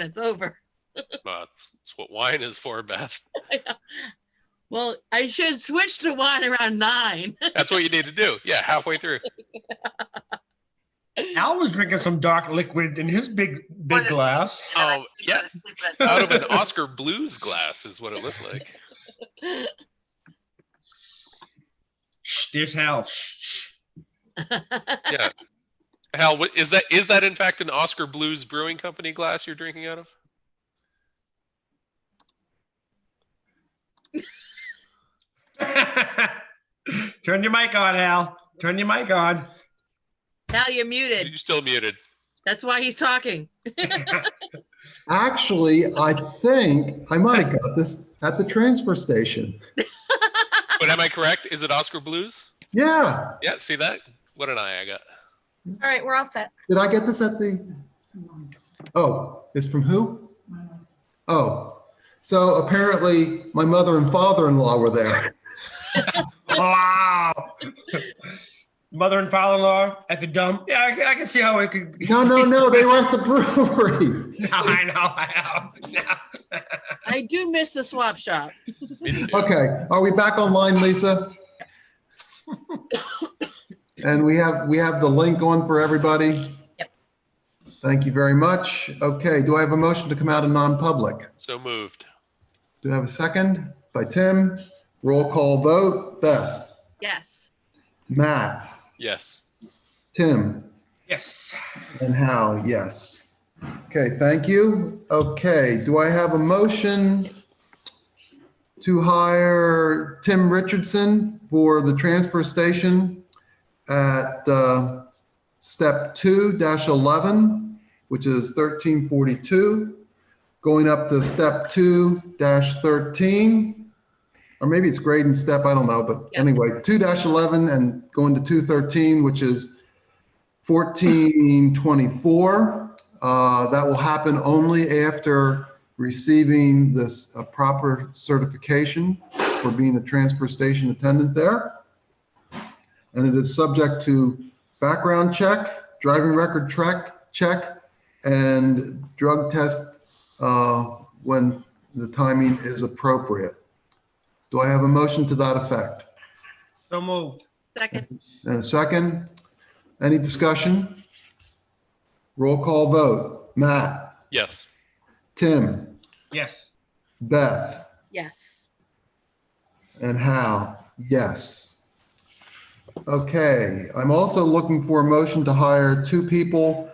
That's over. That's what wine is for, Beth. I know. Well, I should switch to wine around 9. That's what you need to do. Yeah, halfway through. Al was drinking some dark liquid in his big glass. Oh, yeah. Out of an Oscar Blues glass is what it looked like. Shh, there's Hal. Shh. Yeah. Hal, is that in fact an Oscar Blues Brewing Company glass you're drinking out of? Turn your mic on, Al. Turn your mic on. Hal, you're muted. You're still muted. That's why he's talking. Actually, I think I might have got this at the transfer station. But am I correct? Is it Oscar Blues? Yeah. Yeah, see that? What an eye I got. All right, we're all set. Did I get this at the? Oh, it's from who? Oh, so apparently my mother and father-in-law were there. Wow. Mother and father-in-law at the dump. Yeah, I can see how it could be. No, they were at the brewery. No, I know. No. I do miss the swap shop. Okay, are we back online, Lisa? And we have the link on for everybody? Yep. Thank you very much. Okay, do I have a motion to come out of non-public? So moved. Do I have a second? By Tim. Roll call vote. Beth. Yes. Matt. Yes. Tim. Yes. And Hal, yes. Okay, thank you. Okay, do I have a motion to hire Tim Richardson for the transfer station at step 2-11, which is 1342, going up to step 2-13, or maybe it's grade and step, I don't know, but anyway, 2-11 and going to 213, which is 1424. That will happen only after receiving this proper certification for being a transfer station attendant there. And it is subject to background check, driving record check, and drug test when the timing is appropriate. Do I have a motion to that effect? So moved. Second. And a second? Any discussion? Roll call vote. Matt? Yes. Tim? Yes. Beth? Yes. And Hal? Yes. Okay, I'm also looking for a motion to hire 2 people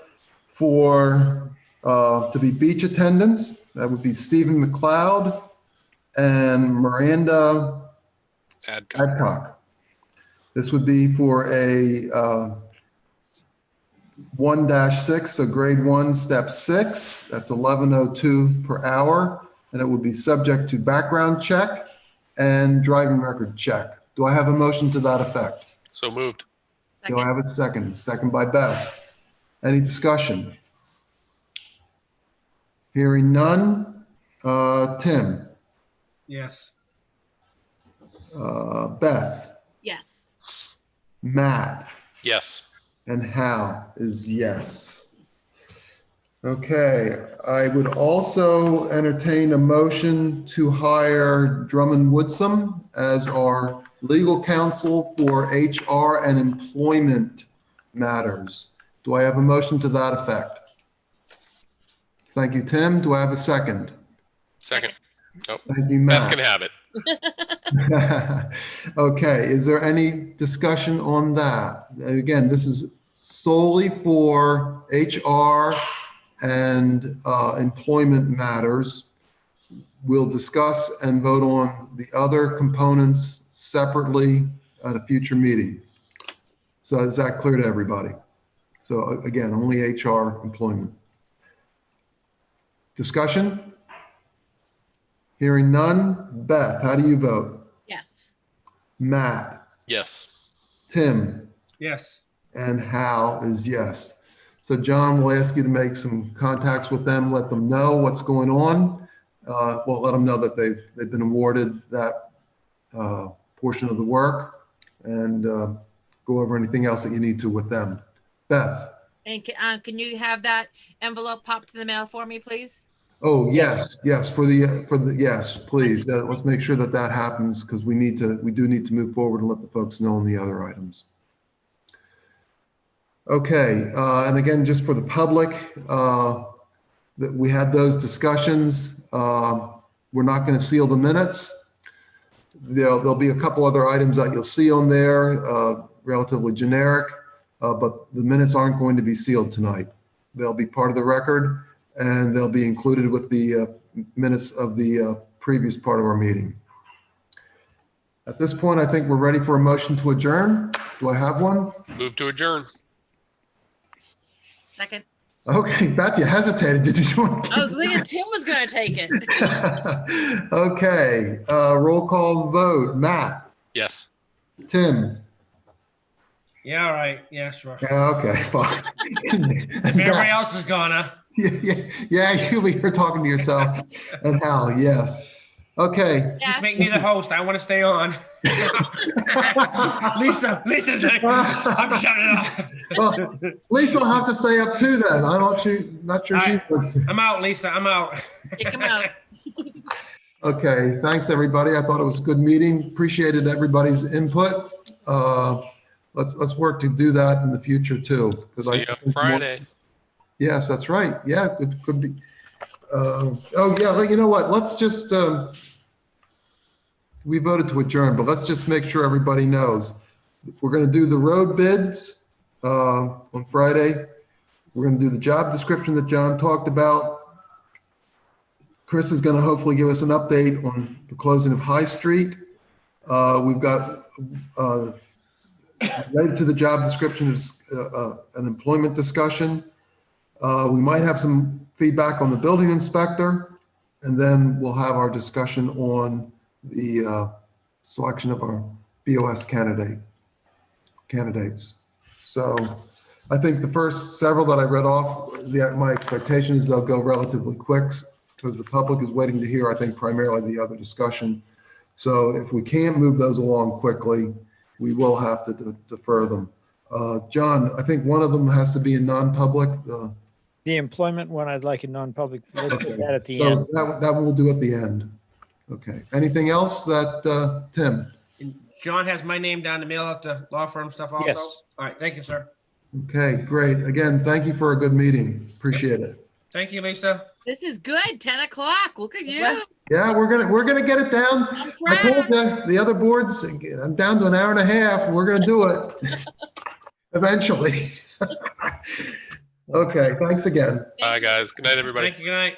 to be beach attendants. That would be Stephen McLeod and Miranda Adcock. This would be for a 1-6, so grade 1, step 6. That's 1102 per hour, and it would be subject to background check and driving record check. Do I have a motion to that effect? So moved. Do I have a second? Second by Beth. Any discussion? Hearing none. Tim? Yes. Beth? Yes. Matt? Yes. And Hal is yes. Okay, I would also entertain a motion to hire Drummond Woodsum as our legal counsel for HR and employment matters. Do I have a motion to that effect? Thank you, Tim. Do I have a second? Second. Oh, Thank you, Beth Matt. can have it. Okay, is there any discussion on that? Again, this is solely for HR and employment matters. We'll discuss and vote on the other components separately at a future meeting. So is that clear to everybody? So again, only HR employment. Discussion? Hearing none. Beth, how do you vote? Yes. Matt? Yes. Tim? Yes. And Hal is yes. So John, we'll ask you to make some contacts with them, let them know what's going on. Well, let them know that they've been awarded that portion of the work, and go over anything else that you need to with them. Beth? And can you have that envelope popped to the mail for me, please? Oh, yes, yes, yes, please. Let's make sure that that happens because we do need to move forward and let the folks know on the other items. Okay, and again, just for the public, that we had those discussions. We're not going to seal the minutes. There'll be a couple other items that you'll see on there, relatively generic, but the minutes aren't going to be sealed tonight. They'll be part of the record and they'll be included with the minutes of the previous part of our meeting. At this point, I think we're ready for a motion to adjourn. Do I have one? Move to adjourn. Second. Okay, Beth, you hesitated. Did you want to? I was thinking Tim was going to take it. Okay, roll call vote. Matt, Yes. Tim. Yeah, all right. Yeah, sure. Yeah, okay, fine. Everybody else is gone, huh? Yeah, you're talking to yourself. And Hal, yes. Okay. Just Yes. make me the host. I want to stay on. Lisa's like, I'm shutting off. Well, Lisa will have to stay up too then. Not sure she wants to. I'm out, Lisa. I'm out. Kick him out. Okay, thanks, everybody. I thought it was a good meeting. Appreciated everybody's input. Let's work to do that in the future too. See you Friday. Yes, that's right. Yeah, could be. Oh yeah, you know what? Let's just, we voted to adjourn, but let's just make sure everybody knows. We're going to do the road bids on Friday. We're going to do the job description that John talked about. Chris is going to hopefully give us an update on the closing of High Street. We've got, related to the job description is an employment discussion. We might have some feedback on the building inspector, and then we'll have our discussion on the selection of our BOS candidates. So I think the first several that I read off, my expectation is they'll go relatively quick because the public is waiting to hear, I think, primarily the other discussion. So if we can't move those along quickly, we will have to defer them. John, I think one of them has to be in non-public. The employment one, I'd like a non-public. Let's put that at the So end. that we'll do at the end. Okay. Anything else that, Tim? John has my name down to mail out the law firm stuff also? Yes. All right. Thank you, sir. Okay, great. Again, thank you for a good meeting. Appreciate it. Thank you, Lisa. This is good. 10 o'clock. Look at you. Yeah, we're gonna get it down. I'm I told proud. you, the other boards, I'm down to an hour and a half. We're gonna do it eventually. Okay, thanks again. Bye, guys. Good night, everybody. Thank you. Good night.